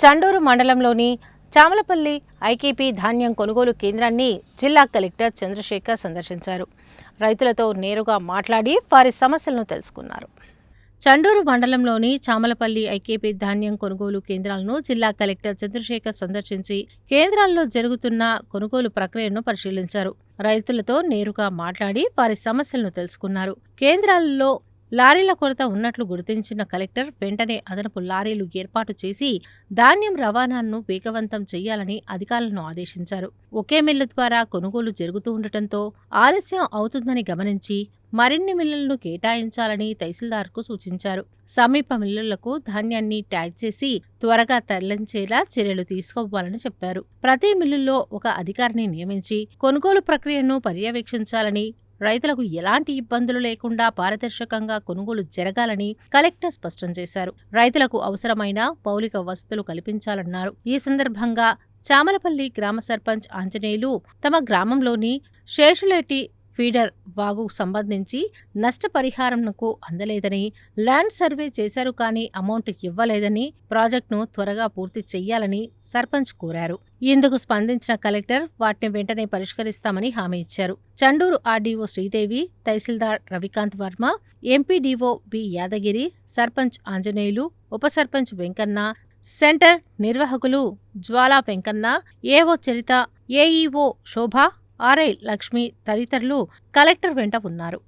చండూరు మండలంలోని చామలపల్లి ఐకేపీ ధాన్యం కొనుగోలు కేంద్రాన్ని జిల్లా కలెక్టర్ చంద్రశేఖర్ సందర్శించారు. రైతులతో నేరుగా మాట్లాడి వారి సమస్యలను తెలుసుకున్నారు. చండూరు మండలంలోని చామలపల్లి ఐకేపీ ధాన్యం కొనుగోలు కేంద్రాలను జిల్లా కలెక్టర్ చంద్రశేఖర్ సందర్శించి కేంద్రాల్లో జరుగుతున్న కొనుగోలు ప్రక్రియను పరిశీలించారు. రైతులతో నేరుగా మాట్లాడి వారి సమస్యలను తెలుసుకున్నారు. కేంద్రాలలో లారీల కొరత ఉన్నట్లు గుర్తించిన కలెక్టర్ వెంటనే అదనపు లారీలు ఏర్పాటు చేసి ధాన్యం రవాణాను వేగవంతం చేయాలని అధికారులను ఆదేశించారు. ఒకే మిల్లు ద్వారా కొనుగోలు జరుగుతూ ఉండటంతో ఆలస్యం అవుతుందని గమనించి మరిన్ని మిల్లులను కేటాయించాలని తహసీల్దార్కు సూచించారు. సమీప మిల్లులకు ధాన్యాన్ని ట్యాగ్ చేసి త్వరగా తరలించేలా చర్యలు తీసుకోవాలని చెప్పారు. ప్రతి మిల్లుల్లో ఒక అధికారిని నియమించి కొనుగోలు ప్రక్రియను పర్యవేక్షించాలని, రైతులకు ఎలాంటి ఇబ్బందులు లేకుండా పారదర్శకంగా కొనుగోలు జరగాలని కలెక్టర్ స్పష్టం చేశారు. రైతులకు అవసరమైన మౌలిక వసతులు కల్పించాలన్నారు. ఈ సందర్భంగా చామలపల్లి గ్రామ సర్పంచ్ ఆంజనేయులు తమ గ్రామంలోని శేషులేటి ఫీడర్ వాగు సంబంధించి నష్టపరిహారంకు అందలేదని, ల్యాండ్ సర్వే చేశారు కానీ అమౌంట్ ఇవ్వలేదని, ప్రాజెక్టును త్వరగా పూర్తి చెయ్యాలని సర్పంచ్ కోరారు. ఇందుకు స్పందించిన కలెక్టర్ వాటిని వెంటనే పరిష్కరిస్తామని హామీ ఇచ్చారు. చండూరు ఆర్డీఓ శ్రీదేవి, తహసీల్దార్ రవికాంత్ వర్మ, ఎంపీడీఓ బి యాదగిరి, సర్పంచ్ ఆంజనేయులు, ఉప సర్పంచ్ వెంకన్న, సెంటర్ నిర్వాహకులు జ్వాలా వెంకన్న, ఏఓ చరిత, ఏఈఓ శోభ, ఆర్ఐ లక్ష్మి తదితరులు కలెక్టర్ వెంట ఉన్నారు.